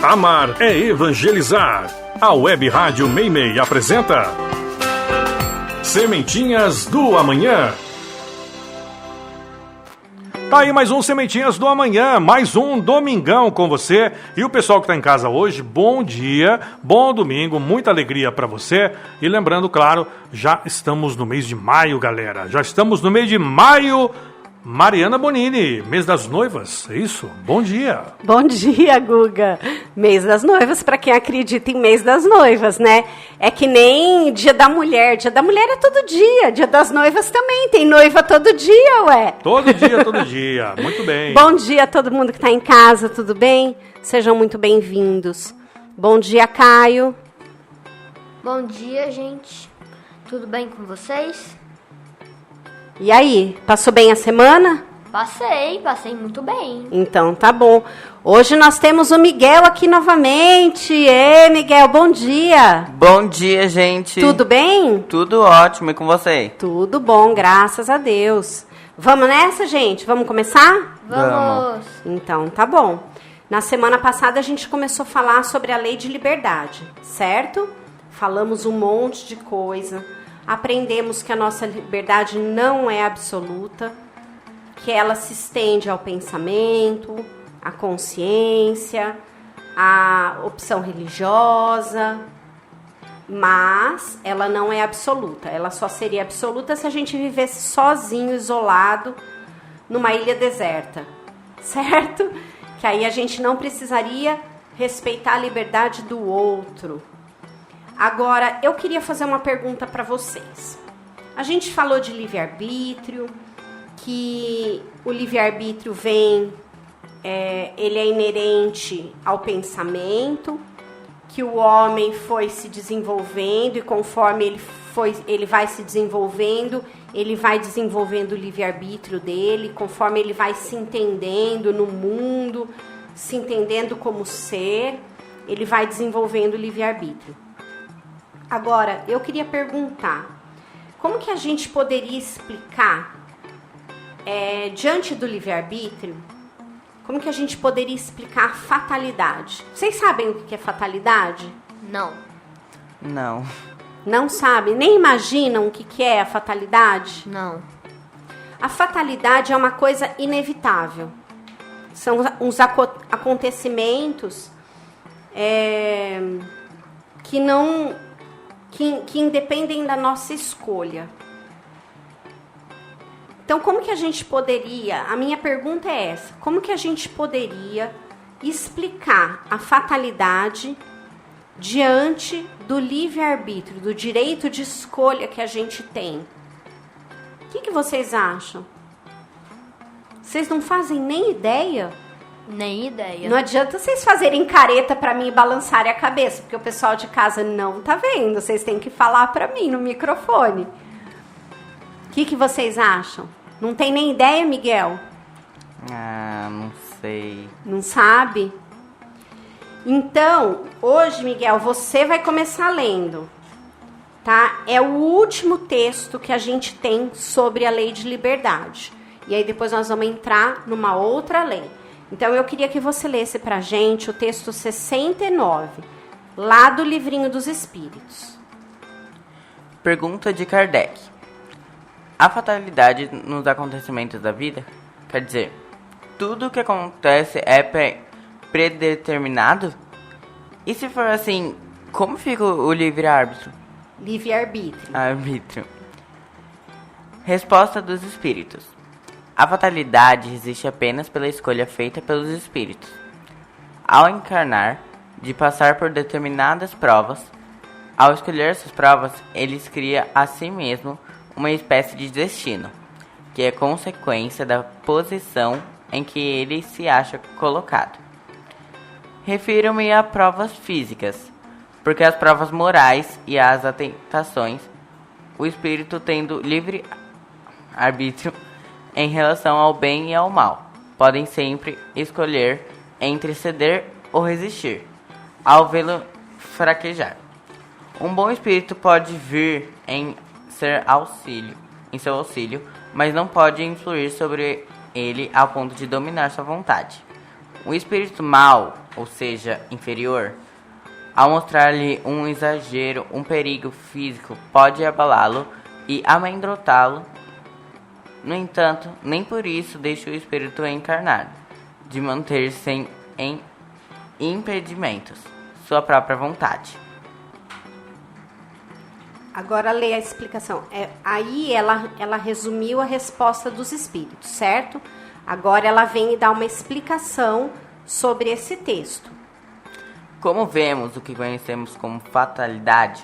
Amar é evangelizar. A Web Rádio Meimei apresenta Sementinhas do Amanhã. Tá aí mais um Sementinhas do Amanhã, mais um domingão com você. E o pessoal que tá em casa hoje, bom dia, bom domingo, muita alegria pra você. E lembrando, claro, já estamos no mês de maio, galera. Já estamos no mês de maio. Mariana Bonini, mês das noivas, é isso? Bom dia. Bom dia, Guga. Mês das noivas, para quem acredita em mês das noivas, né? É que nem dia da mulher. Dia da mulher é todo dia. Dia das noivas também. Tem noiva todo dia, ué. Todo dia, todo dia. Muito bem. Bom dia a todo mundo que está em casa, tudo bem? Sejam muito bem-vindos. Bom dia, Caio. Bom dia, gente. Tudo bem com vocês? E aí, passou bem a semana? Passei muito bem. Então, tá bom. Hoje nós temos o Miguel aqui novamente. Ê, Miguel, bom dia. Bom dia, gente. Tudo bem? Tudo ótimo, e com você? Tudo bom, graças a Deus. Vamos nessa, gente? Vamos começar? Vamos. Então, tá bom. Na semana passada a gente começou a falar sobre a lei de liberdade, certo? Falamos um monte de coisa. Aprendemos que a nossa liberdade não é absoluta, que ela se estende ao pensamento, à consciência, à opção religiosa, mas ela não é absoluta. Ela só seria absoluta se a gente vivesse sozinho, isolado, numa ilha deserta, certo? Que aí a gente não precisaria respeitar a liberdade do outro. Agora, eu queria fazer uma pergunta para vocês. A gente falou de livre-arbítrio, que o livre-arbítrio ele é inerente ao pensamento, que o homem foi se desenvolvendo e conforme ele vai se desenvolvendo, ele vai desenvolvendo o livre-arbítrio dele, conforme ele vai se entendendo no mundo, se entendendo como ser, ele vai desenvolvendo o livre-arbítrio. Agora, eu queria perguntar, como que a gente poderia explicar, diante do livre-arbítrio, como que a gente poderia explicar a fatalidade? Vocês sabem o que é fatalidade? Não. Não. Não sabem? Nem imaginam o que é a fatalidade? Não. A fatalidade é uma coisa inevitável. São uns acontecimentos que independem da nossa escolha. Então, como que a gente poderia, a minha pergunta é essa, como que a gente poderia explicar a fatalidade diante do livre-arbítrio, do direito de escolha que a gente tem? O que vocês acham? Vocês não fazem nem ideia? Nem ideia. Não adianta vocês fazerem careta pra mim e balançarem a cabeça, porque o pessoal de casa não tá vendo. Vocês têm que falar pra mim no microfone. O que vocês acham? Não tem nem ideia, Miguel? Não sei. Não sabe? Então, hoje, Miguel, você vai começar lendo, tá? É o último texto que a gente tem sobre a lei de liberdade. E aí depois nós vamos entrar numa outra lei. Então, eu queria que você lesse pra gente o texto 69, lá do Livrinho dos Espíritos. Pergunta de Kardec. A fatalidade nos acontecimentos da vida? Quer dizer, tudo o que acontece é predeterminado? E se for assim, como fica o livre-árbitro? Livre-arbítrio. Arbítrio. Resposta dos espíritos. A fatalidade existe apenas pela escolha feita pelos espíritos. Ao encarnar, de passar por determinadas provas, ao escolher essas provas, eles criam a si mesmo uma espécie de destino, que é consequência da posição em que ele se acha colocado. Refiro-me a provas físicas, porque as provas morais e as tentações, o espírito tendo livre arbítrio em relação ao bem e ao mal, podem sempre escolher entre ceder ou resistir, ao vê-lo fraquejar. Um bom espírito pode vir em seu auxílio, mas não pode influir sobre ele ao ponto de dominar sua vontade. O espírito mau, ou seja, inferior, ao mostrar-lhe um exagero, um perigo físico, pode abalá-lo e amedrontá-lo. No entanto, nem por isso deixa o espírito encarnado de manter-se em impedimentos, sua própria vontade. Agora lê a explicação. Aí ela resumiu a resposta dos espíritos, certo? Agora ela vem e dá uma explicação sobre esse texto. Como vemos, o que conhecemos como fatalidade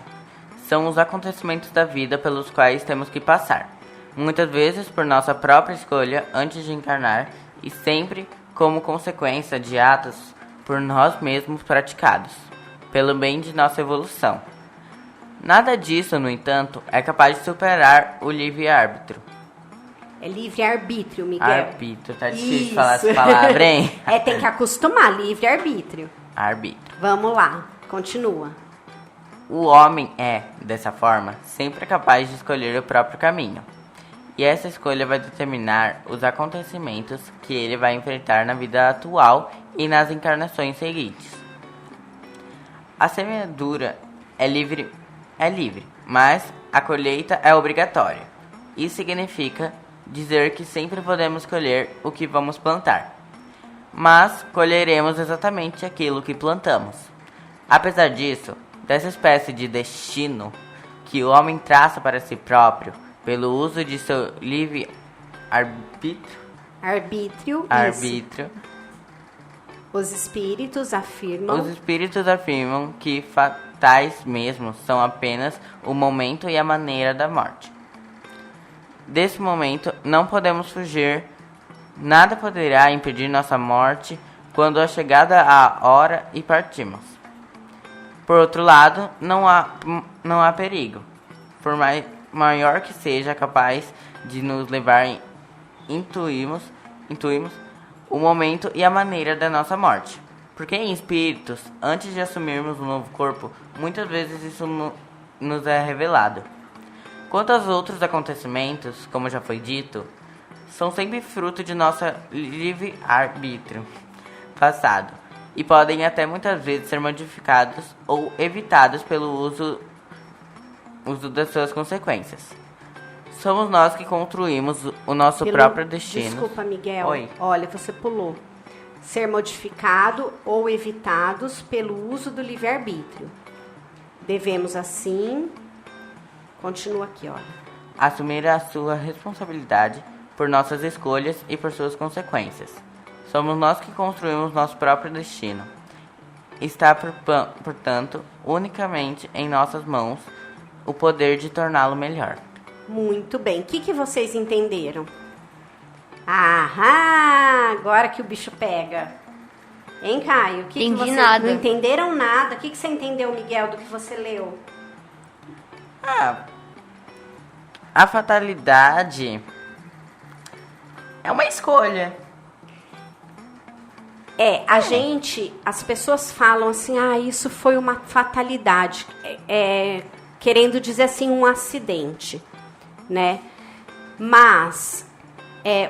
são os acontecimentos da vida pelos quais temos que passar, muitas vezes por nossa própria escolha antes de encarnar e sempre como consequência de atos por nós mesmos praticados, pelo bem de nossa evolução. Nada disso, no entanto, é capaz de superar o livre-árbitro. É livre-arbítrio, Miguel. Arbítrio, tá difícil de falar essa palavra, hein? Tem que acostumar, livre-arbítrio. Arbítrio. Vamos lá, continua. O homem é, dessa forma, sempre capaz de escolher o próprio caminho. E essa escolha vai determinar os acontecimentos que ele vai enfrentar na vida atual e nas encarnações seguintes. A semeadura é livre, mas a colheita é obrigatória. Isso significa dizer que sempre podemos escolher o que vamos plantar, mas colheremos exatamente aquilo que plantamos. Apesar disso, dessa espécie de destino que o homem traça para si próprio pelo uso de seu livre arbítrio, os espíritos afirmam que fatais mesmo são apenas o momento e a maneira da morte. Desse momento não podemos fugir, nada poderá impedir nossa morte quando é chegada a hora e partimos. Por outro lado, não há perigo, por maior que seja capaz de nos levar, intuímos o momento e a maneira da nossa morte. Porque em espíritos, antes de assumirmos um novo corpo, muitas vezes isso nos é revelado. Quanto aos outros acontecimentos, como já foi dito, são sempre fruto de nosso livre-arbítrio passado e podem até muitas vezes ser modificados ou evitados pelo uso das suas consequências. Somos nós que construímos o nosso próprio destino. Desculpa, Miguel. Oi. Olha, você pulou. Ser modificado ou evitados pelo uso do livre-arbítrio. Devemos, assim... Continua aqui, olha. Assumir a sua responsabilidade por nossas escolhas e por suas consequências. Somos nós que construímos nosso próprio destino. Está, portanto, unicamente em nossas mãos o poder de torná-lo melhor. Muito bem. O que vocês entenderam? Aham! Agora que o bicho pega. Hein, Caio? Entendi vocês nada. não entenderam nada? O que você entendeu, Miguel, do que você leu? A fatalidade é uma escolha. As pessoas falam assim, isso foi uma fatalidade, querendo dizer assim, um acidente, né? Mas,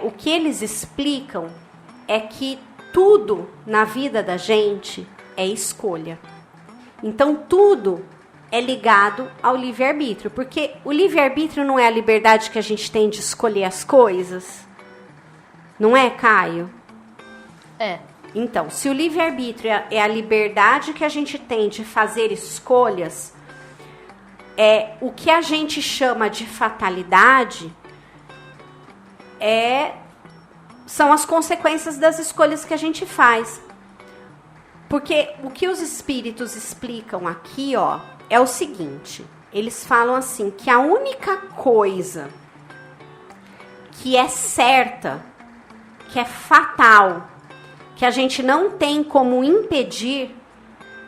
o que eles explicam é que tudo na vida da gente é escolha. Então, tudo é ligado ao livre-arbítrio, porque o livre-arbítrio não é a liberdade que a gente tem de escolher as coisas? Não é, Caio? É. Então, se o livre-arbítrio é a liberdade que a gente tem de fazer escolhas, o que a gente chama de fatalidade são as consequências das escolhas que a gente faz. Porque o que os espíritos explicam aqui, é o seguinte, eles falam assim, que a única coisa que é certa, que é fatal, que a gente não tem como impedir,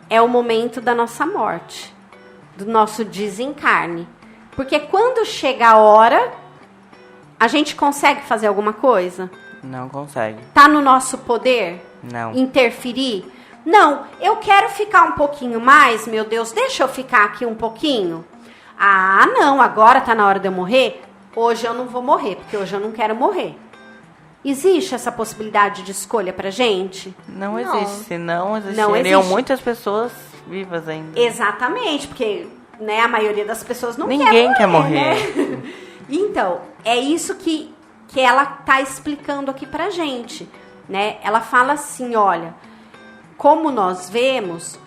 é o momento da nossa morte, do nosso desencarne. Porque quando chega a hora, a gente consegue fazer alguma coisa? Não consegue. Tá no nosso poder? Não. Interferir? Não, eu quero ficar um pouquinho mais, meu Deus, deixa eu ficar aqui um pouquinho. Não, agora tá na hora de eu morrer? Hoje eu não vou morrer, porque hoje eu não quero morrer. Existe essa possibilidade de escolha pra gente? Não existe, senão Não existiriam existe. muitas pessoas vivas ainda. Exatamente, porque né, a maioria das pessoas não Ninguém quer morrer. Né? Então, é isso que ela tá explicando aqui pra gente, né? Ela fala assim, olha, como nós vemos,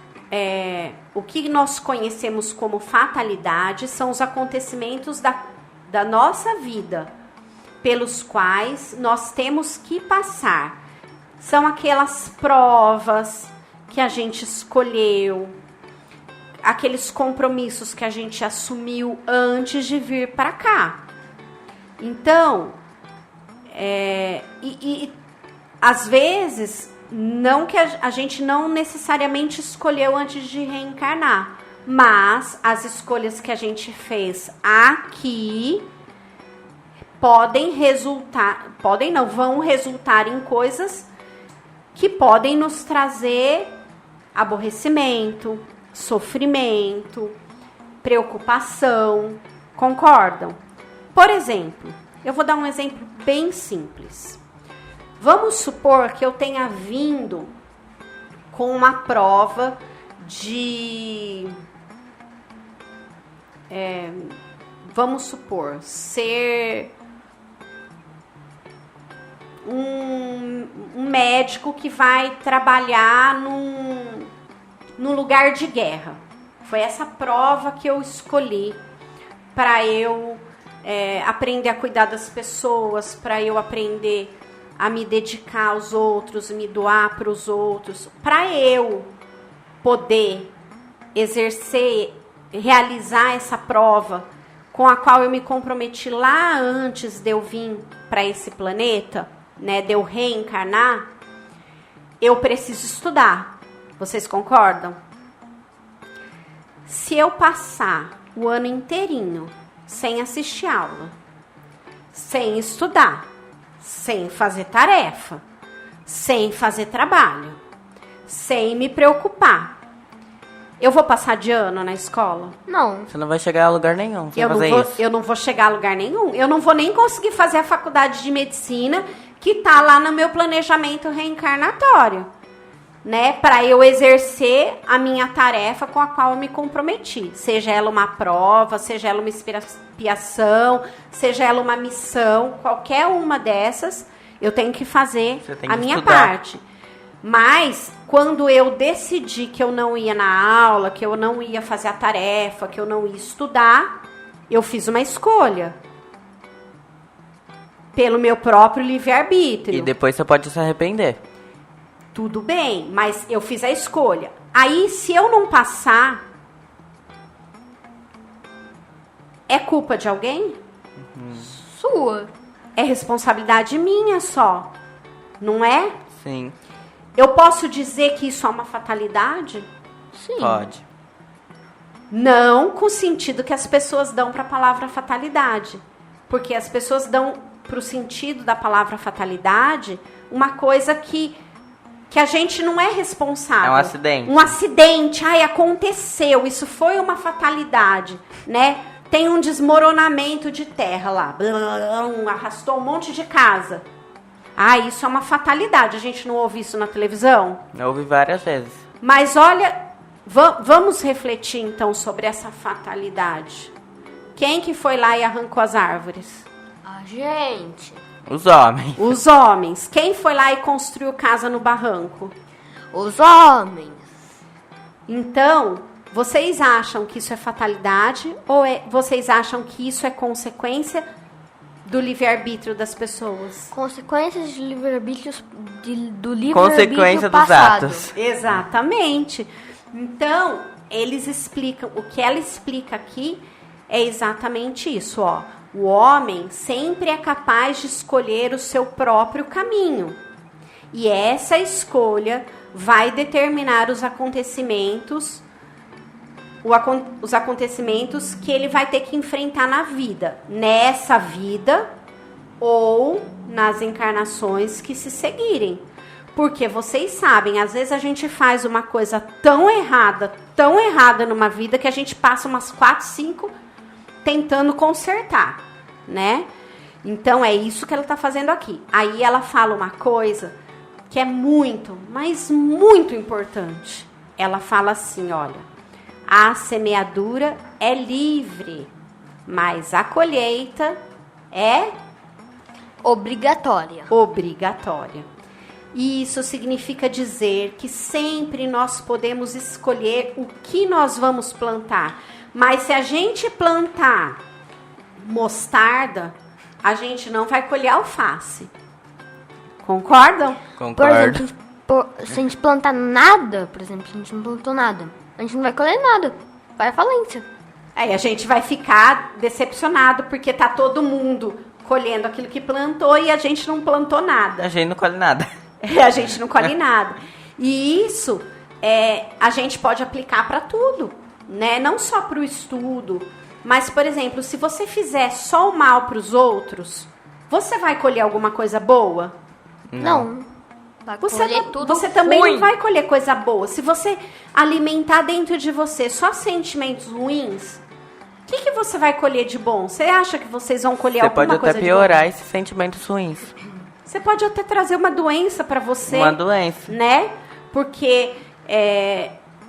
o que nós conhecemos como fatalidade são os acontecimentos da nossa vida, pelos quais nós temos que passar. São aquelas provas que a gente escolheu, aqueles compromissos que a gente assumiu antes de vir para cá. Então, às vezes, não que a gente não necessariamente escolheu antes de reencarnar, mas as escolhas que a gente fez aqui vão resultar em coisas que podem nos trazer aborrecimento, sofrimento, preocupação. Concordam? Por exemplo, eu vou dar um exemplo bem simples. Vamos supor que eu tenha vindo com uma prova de... vamos supor, ser um médico que vai trabalhar num lugar de guerra. Foi essa prova que eu escolhi para eu aprender a cuidar das pessoas, para eu aprender a me dedicar aos outros, me doar para os outros, para eu poder realizar essa prova com a qual eu me comprometi lá antes de eu vir para esse planeta, né, de eu reencarnar. Eu preciso estudar. Vocês concordam? Se eu passar o ano inteirinho sem assistir aula, sem estudar, sem fazer tarefa, sem fazer trabalho, sem me preocupar, eu vou passar de ano na escola? Não. Você não vai chegar a lugar nenhum sem fazer isso. Eu não vou chegar a lugar nenhum. Eu não vou nem conseguir fazer a faculdade de medicina que tá lá no meu planejamento reencarnatório, né? Para eu exercer a minha tarefa com a qual eu me comprometi. Seja ela uma prova, seja ela uma expiação, seja ela uma missão, qualquer uma dessas, eu tenho que fazer a minha parte. Mas, quando eu decidi que eu não ia na aula, que eu não ia fazer a tarefa, que eu não ia estudar, eu fiz uma escolha. Pelo meu próprio livre-arbítrio. E depois você pode se arrepender. Tudo bem, mas eu fiz a escolha. Aí, se eu não passar, é culpa de alguém? Sua. É responsabilidade minha só, não é? Sim. Eu posso dizer que isso é uma fatalidade? Sim. Pode. Não com o sentido que as pessoas dão para a palavra fatalidade. Porque as pessoas dão para o sentido da palavra fatalidade uma coisa que a gente não é responsável. É um acidente. Um acidente. Ai, aconteceu. Isso foi uma fatalidade, né? Tem um desmoronamento de terra lá. Arrastou um monte de casa. Ah, isso é uma fatalidade. A gente não ouve isso na televisão? Eu ouvi várias vezes. Mas olha, vamos refletir então sobre essa fatalidade. Quem que foi lá e arrancou as árvores? A gente. Os homens. Os homens. Quem foi lá e construiu casa no barranco? Os homens. Então, vocês acham que isso é fatalidade ou vocês acham que isso é consequência do livre-arbítrio das pessoas? Consequências de livre-arbítrio do livre-arbítrio Consequência dos passado. atos. Exatamente. Então, eles explicam, o que ela explica aqui é exatamente isso, ó. O homem sempre é capaz de escolher o seu próprio caminho. E essa escolha vai determinar os acontecimentos que ele vai ter que enfrentar na vida. Nessa vida ou nas encarnações que se seguirem. Porque vocês sabem, às vezes a gente faz uma coisa tão errada numa vida que a gente passa umas 4, 5 tentando consertar, né? Então, é isso que ela está fazendo aqui. Aí ela fala uma coisa que é muito, mas muito importante. Ela fala assim, olha, a semeadura é livre, mas a colheita é Obrigatória. obrigatória. E isso significa dizer que sempre nós podemos escolher o que nós vamos plantar. Mas se a gente plantar mostarda, a gente não vai colher alface. Concordam? Por Concordo. exemplo, se a gente plantar nada, por exemplo, se a gente não plantou nada, a gente não vai colher nada. Vai à falência. Aí a gente vai ficar decepcionado porque tá todo mundo colhendo aquilo que plantou e a gente não plantou nada. A gente não colhe nada. A gente não colhe nada. E isso a gente pode aplicar para tudo, né? Não só para o estudo, mas, por exemplo, se você fizer só o mal para os outros, você vai colher alguma coisa boa? Não. Vai colher tudo você também ruim. não vai colher coisa boa. Se você alimentar dentro de você só sentimentos ruins, o que você vai colher de bom? Você acha que vocês vão colher Você alguma pode coisa até de bom? piorar esses sentimentos ruins. Você pode até trazer uma doença para você. Uma doença. Né? Porque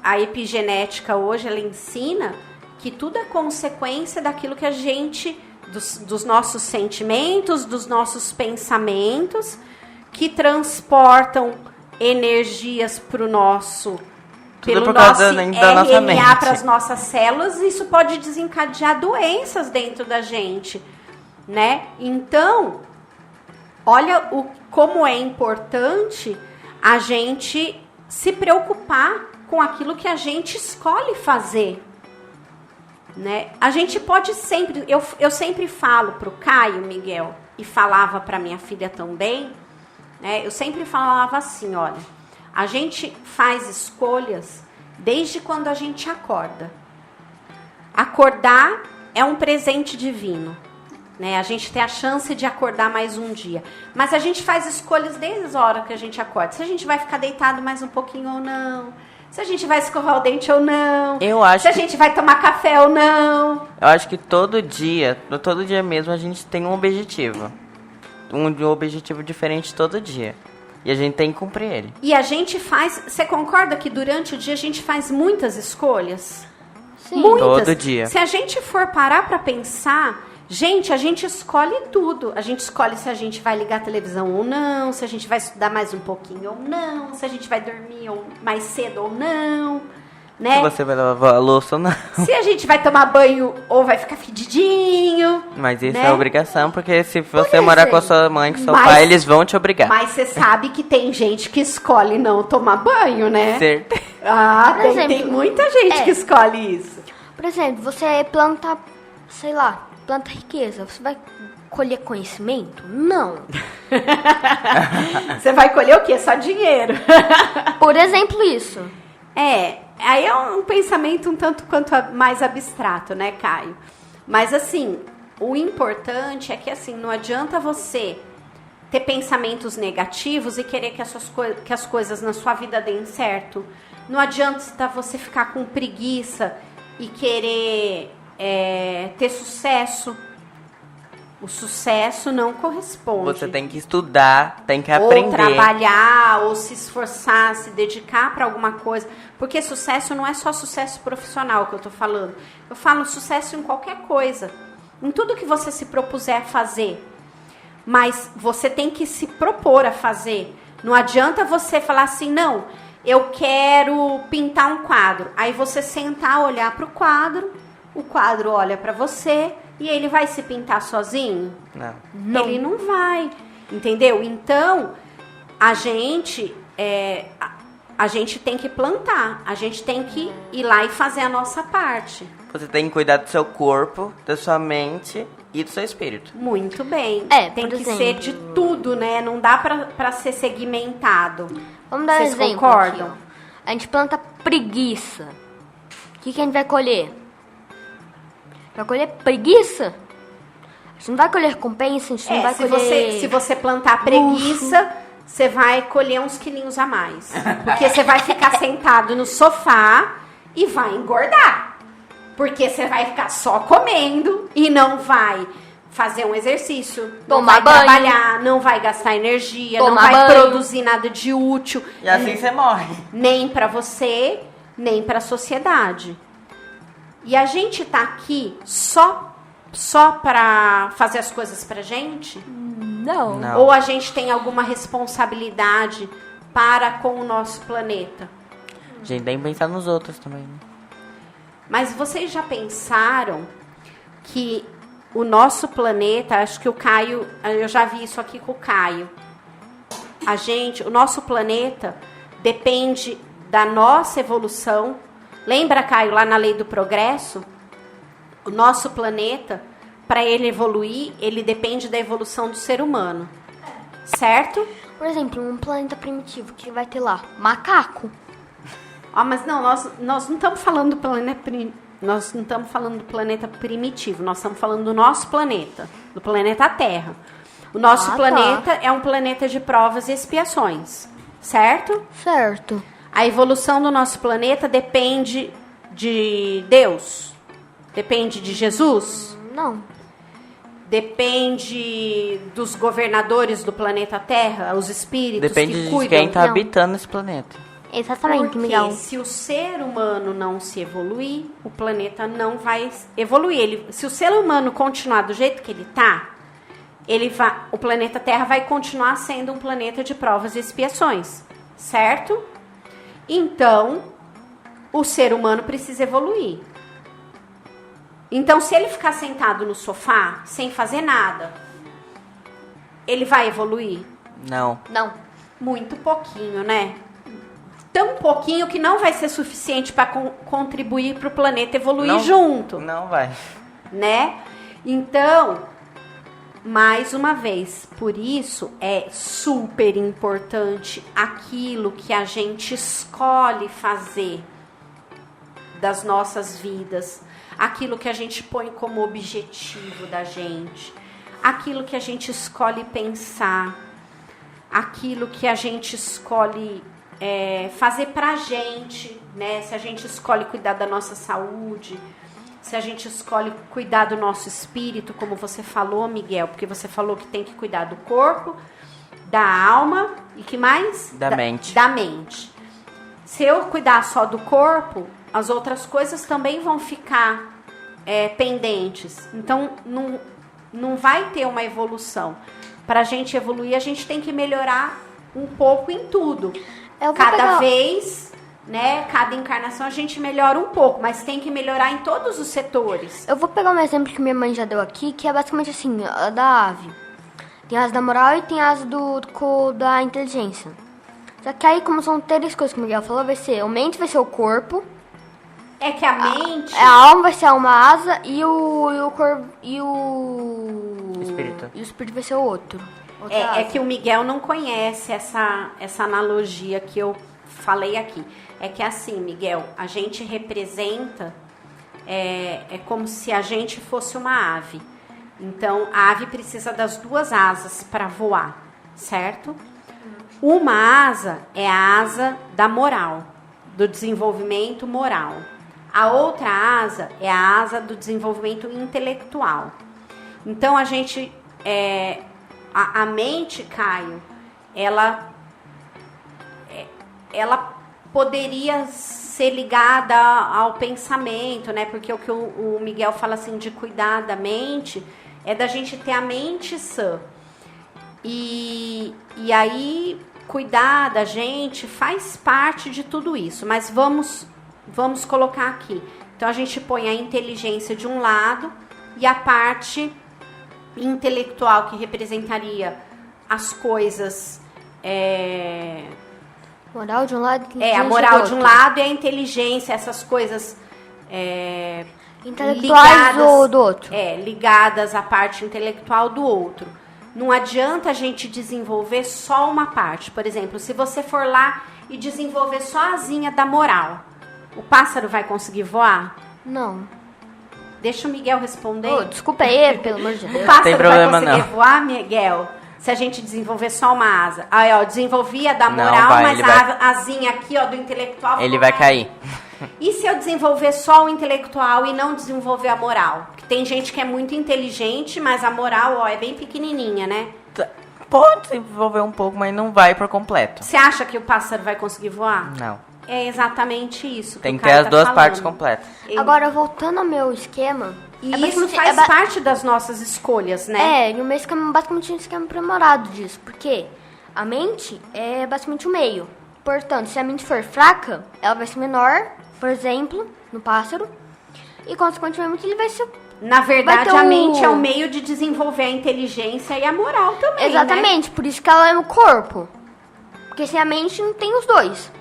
a epigenética hoje, ela ensina que tudo é consequência daquilo que a gente, dos nossos sentimentos, dos nossos pensamentos, que transportam energias para o nosso... Tudo pelo por causa nosso da nossa mente. RNA para as nossas células, isso pode desencadear doenças dentro da gente, né? Então, olha como é importante a gente se preocupar com aquilo que a gente escolhe fazer, né? A gente pode sempre... Eu sempre falo pro Caio, Miguel, e falava para minha filha também, né? Eu sempre falava assim, olha... A gente faz escolhas desde quando a gente acorda. Acordar é um presente divino, né? A gente tem a chance de acordar mais um dia. Mas a gente faz escolhas desde a hora que a gente acorda. Se a gente vai ficar deitado mais um pouquinho ou não. Se a gente vai escovar o dente ou não. Se a gente vai tomar café ou não. Eu acho que todo dia mesmo, a gente tem um objetivo. Um objetivo diferente todo dia. E a gente tem que cumprir ele. E a gente faz... Você concorda que durante o dia a gente faz muitas escolhas? Sim. Muitas. Todo dia. Se a gente for parar pra pensar... Gente, a gente escolhe tudo. A gente escolhe se a gente vai ligar a televisão ou não. Se a gente vai estudar mais um pouquinho ou não. Se a gente vai dormir mais cedo ou não. Né? Se você vai lavar a louça ou não. Se a gente vai tomar banho ou vai ficar fedidinho. Mas isso né? é obrigação, porque se você morar com a sua mãe, com seu Mas- pai, eles vão te obrigar. Mas você sabe que tem gente que escolhe não tomar banho, né? Certo. Ah, Por tem exemplo, muita gente que escolhe isso. Por exemplo, você planta, sei lá, planta riqueza. Você vai colher conhecimento? Não. Você vai colher o quê? Só dinheiro. Por exemplo, isso. Aí é um pensamento um tanto quanto mais abstrato, né, Caio? Mas, assim, o importante é que, assim, não adianta você ter pensamentos negativos e querer que as coisas na sua vida deem certo. Não adianta você ficar com preguiça e querer ter sucesso. O sucesso não corresponde. Você tem que estudar, tem que Ou aprender. trabalhar, ou se esforçar, se dedicar para alguma coisa. Porque sucesso não é só sucesso profissional que eu tô falando. Eu falo sucesso em qualquer coisa. Em tudo que você se propuser a fazer. Mas você tem que se propor a fazer. Não adianta você falar assim, não, eu quero pintar um quadro. Aí você sentar, olhar para o quadro olha para você e ele vai se pintar sozinho? Não. Ele não vai, entendeu? Então, a gente tem que plantar, a gente tem que ir lá e fazer a nossa parte. Você tem que cuidar do seu corpo, da sua mente e do seu espírito. Muito bem. Tem por que exemplo, ser de tudo, né? Não dá pra ser segmentado. Vamos dar Vocês exemplo concordam? aqui, ó. A gente planta preguiça. O que a gente vai colher? Vai colher preguiça? A gente não vai colher recompensa, a gente não vai colher... Se você plantar preguiça, você vai colher uns quilinhos a mais. Porque você vai ficar sentado no sofá e vai engordar. Porque você vai ficar só comendo e não vai fazer um exercício, não Tomar vai banho. trabalhar, não vai gastar energia, não Tomar vai banho. produzir nada de útil. E assim você morre. Nem para você, nem para a sociedade. E a gente tá aqui só para fazer as coisas pra gente? Não. Não. Ou a gente tem alguma responsabilidade para com o nosso planeta? A gente tem que pensar nos outros também, né? Mas vocês já pensaram que o nosso planeta, acho que o Caio, eu já vi isso aqui com o Caio. O nosso planeta depende da nossa evolução. Lembra, Caio, lá na lei do progresso? O nosso planeta, para ele evoluir, ele depende da evolução do ser humano. Certo? Por exemplo, um planeta primitivo que vai ter lá macaco. Mas não, nós não estamos falando do planeta nós não estamos falando do planeta primitivo, nós estamos falando do nosso planeta, do planeta Terra. O nosso planeta é um planeta de provas e expiações, certo? Certo. A evolução do nosso planeta depende de Deus? Depende de Jesus? Não. Depende dos governadores do planeta Terra, os espíritos Depende que de cuidam? quem tá Não. habitando esse planeta. Exatamente, Porque Miguel. se o ser humano não se evoluir, o planeta não vai evoluir. Se o ser humano continuar do jeito que ele tá, o planeta Terra vai continuar sendo um planeta de provas e expiações, certo? Então, o ser humano precisa evoluir. Então, se ele ficar sentado no sofá, sem fazer nada, ele vai evoluir? Não. Não. Muito pouquinho, né? Tão pouquinho que não vai ser suficiente para contribuir para o planeta evoluir Não. junto, Não vai. né? Então, mais uma vez, por isso é super importante aquilo que a gente escolhe fazer das nossas vidas, aquilo que a gente põe como objetivo da gente, aquilo que a gente escolhe pensar, aquilo que a gente escolhe fazer pra gente, né? Se a gente escolhe cuidar da nossa saúde, se a gente escolhe cuidar do nosso espírito, como você falou, Miguel, porque você falou que tem que cuidar do corpo, da alma e que mais? Da mente. Da mente. Se eu cuidar só do corpo, as outras coisas também vão ficar pendentes. Então, não vai ter uma evolução. Para a gente evoluir, a gente tem que melhorar um pouco em tudo. Cada vez, né, cada encarnação a gente melhora um pouco, mas tem que melhorar em todos os setores. Eu vou pegar um exemplo que minha mãe já deu aqui, que é basicamente assim, a da ave. Tem a asa da moral e tem a asa da inteligência. Só que aí, como são três coisas que o Miguel falou, vai ser a mente, vai ser o corpo. É que a mente... A alma vai ser uma asa e o corpo e o Espírito. E o espírito vai ser o outro. É que o Miguel não conhece essa analogia que eu falei aqui. É que assim, Miguel, a gente representa... É como se a gente fosse uma ave. Então, a ave precisa das duas asas para voar, certo? Uma asa é a asa da moral, do desenvolvimento moral. A outra asa é a asa do desenvolvimento intelectual. Então, a gente... A mente, Caio, ela poderia ser ligada ao pensamento, né? Porque o que o Miguel fala assim de cuidar da mente é da gente ter a mente sã. E aí, cuidar da gente faz parte de tudo isso. Mas vamos colocar aqui. Então, a gente põe a inteligência de um lado e a parte intelectual, que representaria as coisas... Moral de um lado e a moral de um lado e a inteligência, essas coisas intelectuais do outro. Ligadas à parte intelectual do outro. Não adianta a gente desenvolver só uma parte. Por exemplo, se você for lá e desenvolver só a asinha da moral, o pássaro vai conseguir voar? Não. Deixa o Miguel responder. Oh, desculpa aí, pelo amor de O Deus. pássaro Tem vai problema, conseguir não. voar, Miguel? Se a gente desenvolver só uma asa. Aí, ó, desenvolvi a da Não moral, vai, mas ele vai- a asinha aqui, ó, do intelectual... Ele vai cair. E se eu desenvolver só o intelectual e não desenvolver a moral? Porque tem gente que é muito inteligente, mas a moral, ó, é bem pequenininha, né? Pode desenvolver um pouco, mas não vai por completo. Você acha que o pássaro vai conseguir voar? Não. É exatamente isso. Tem o que ter cara as tá duas falando. partes completas. Agora, voltando ao meu esquema... E é isso basicamente- faz é ba- parte das nossas escolhas, né? e o meu esquema é basicamente um esquema aprimorado disso. Porque a mente é basicamente o meio. Portanto, se a mente for fraca, ela vai ser menor, por exemplo, no pássaro. E, consequentemente, ele vai ser... Na verdade, Vai ter a o- mente é o meio de desenvolver a inteligência e a moral também, né? Exatamente, por isso que ela é no corpo. Porque sem a mente não tem os dois.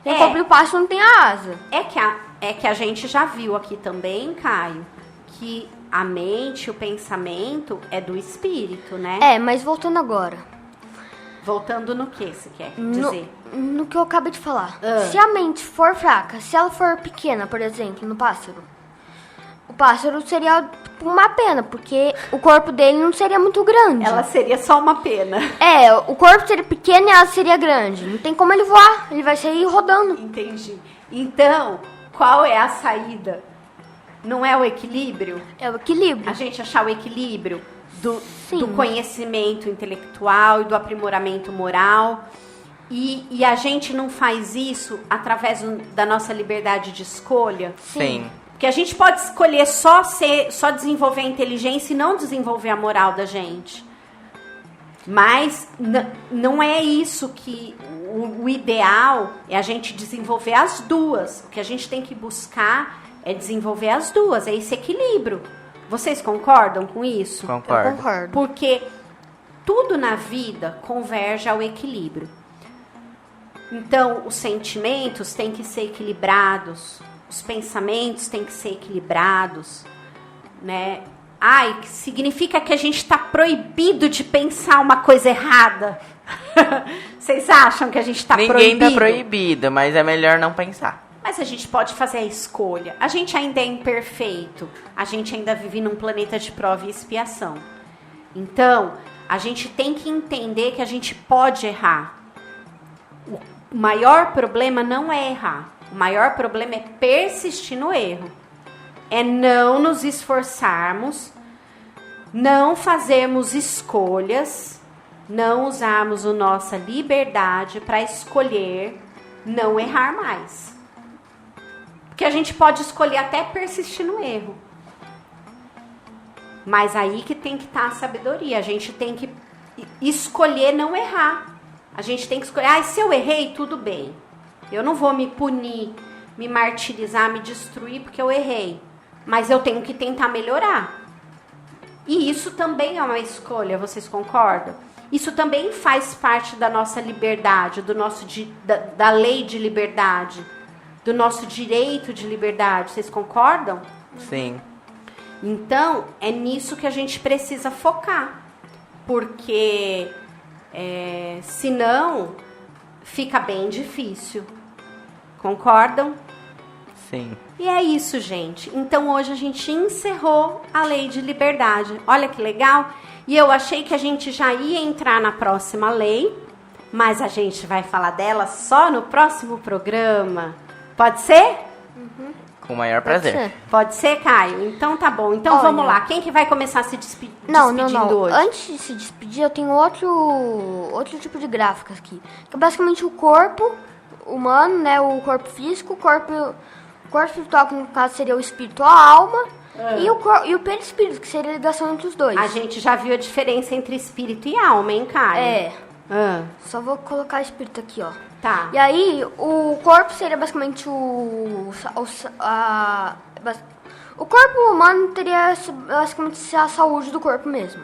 É. O corpo do pássaro não tem a asa. É que a gente já viu aqui também, Caio, que a mente, o pensamento é do espírito, né? É, mas voltando agora. Voltando no que você quer No, dizer? no que eu acabei de falar. Ah. Se a mente for fraca, se ela for pequena, por exemplo, no pássaro, o pássaro seria tipo, uma pena, porque o corpo dele não seria muito grande. Ela seria só uma pena. É, o corpo seria pequeno e ela seria grande. Não tem como ele voar, ele vai sair rodando. Entendi. Então, qual é a saída? Não é o equilíbrio? É o equilíbrio. A gente achar o equilíbrio Sim. do conhecimento intelectual e do aprimoramento moral. E a gente não faz isso através da nossa liberdade de escolha? Sim. Porque a gente pode escolher só desenvolver a inteligência e não desenvolver a moral da gente. Mas não é isso que... O ideal é a gente desenvolver as duas. O que a gente tem que buscar é desenvolver as duas. É esse equilíbrio. Vocês concordam com isso? Eu Concordo. concordo. Porque tudo na vida converge ao equilíbrio. Então, os sentimentos têm que ser equilibrados, os pensamentos têm que ser equilibrados, né? Ai, que significa que a gente está proibido de pensar uma coisa errada. Vocês acham que a gente está proibido? Ninguém tá proibido, mas é melhor não pensar. Mas a gente pode fazer a escolha. A gente ainda é imperfeito. A gente ainda vive num planeta de prova e expiação. Então, a gente tem que entender que a gente pode errar. O maior problema não é errar. O maior problema é persistir no erro. É não nos esforçarmos, não fazermos escolhas, não usarmos a nossa liberdade para escolher não errar mais. Porque a gente pode escolher até persistir no erro. Mas aí que tem que estar a sabedoria. A gente tem que escolher não errar. A gente tem que escolher, se eu errei, tudo bem. Eu não vou me punir, me martirizar, me destruir porque eu errei. Mas eu tenho que tentar melhorar. E isso também é uma escolha, vocês concordam? Isso também faz parte da nossa liberdade, da lei de liberdade, do nosso direito de liberdade. Vocês concordam? Sim. Então, é nisso que a gente precisa focar. Porque, senão, fica bem difícil. Concordam? Sim. E é isso, gente. Então, hoje a gente encerrou a lei de liberdade. Olha que legal. E eu achei que a gente já ia entrar na próxima lei, mas a gente vai falar dela só no próximo programa. Pode ser? Com o maior Pode prazer. ser. Pode ser, Caio? Então tá bom. Então Olha. vamos lá. Quem que vai começar se despedindo Não. hoje? Antes de se despedir, eu tenho outro tipo de gráfico aqui. Que é basicamente o corpo humano, né? O corpo físico, o corpo espiritual, que no caso seria o espírito ou a alma. E o perispírito, que seria a ligação entre os dois. A gente já viu a diferença entre espírito e alma, hein, Caio? É. Ah, Só vou colocar espírito aqui, ó. tá. E aí, o corpo seria basicamente o corpo humano teria basicamente a saúde do corpo mesmo.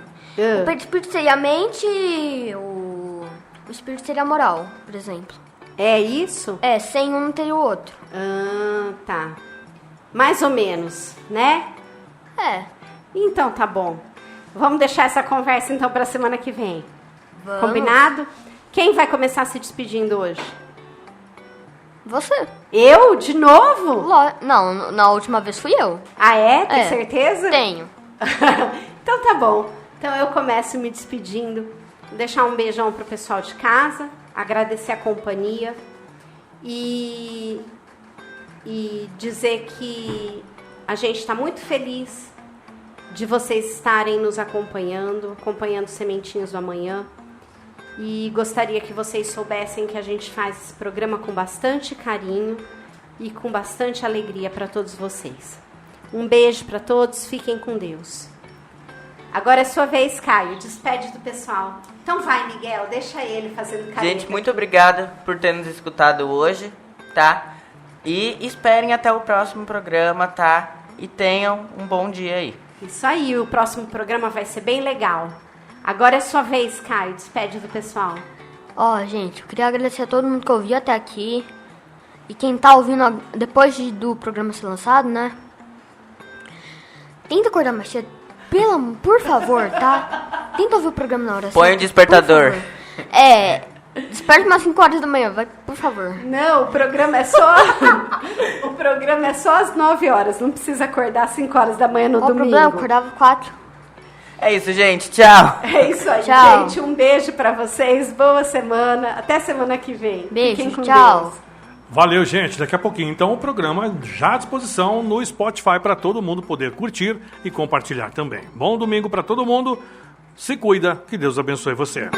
O perispírito seria a mente e o espírito seria a moral, por exemplo. É isso? É, sem um não teria o outro. Tá. Mais ou menos, né? É. Então tá bom. Vamos deixar essa conversa então pra semana que vem. Vamos. Combinado? Quem vai começar se despedindo hoje? Você. Eu? De novo? Não, na última vez fui eu. Ah, é? Tem É. certeza? Tenho. Então tá bom. Então eu começo me despedindo. Deixar um beijão pro pessoal de casa. Agradecer a companhia. E e dizer que a gente está muito feliz de vocês estarem nos acompanhando Sementinhas do Amanhã. E gostaria que vocês soubessem que a gente faz esse programa com bastante carinho e com bastante alegria para todos vocês. Um beijo para todos, fiquem com Deus. Agora é sua vez, Caio, despede do pessoal. Então vai, Miguel, deixa ele fazendo carinho. Gente, muito obrigada por ter nos escutado hoje, tá? E esperem até o próximo programa, tá? E tenham um bom dia aí. Isso aí, o próximo programa vai ser bem legal. Agora é sua vez, Caio, despede do pessoal. Gente, eu queria agradecer a todo mundo que ouviu até aqui. E quem tá ouvindo depois do programa ser lançado, né? Tenta acordar mais cedo, por favor, tá? Tenta ouvir o programa na hora certa. Põe o despertador. Desperta umas 5 horas da manhã, vai, por favor. Não, o programa é só o programa é só às 9 horas, não precisa acordar às 5 horas da manhã no domingo. Qual o problema? Eu acordava 4. É isso, gente. Tchau. É isso aí, tchau. Gente. Um beijo pra vocês. Boa semana. Até semana que vem. Beijo, Fiquem com tchau. Deus. Valeu, gente. Daqui a pouquinho, então, o programa já à disposição no Spotify para todo mundo poder curtir e compartilhar também. Bom domingo para todo mundo. Se cuida. Que Deus abençoe você.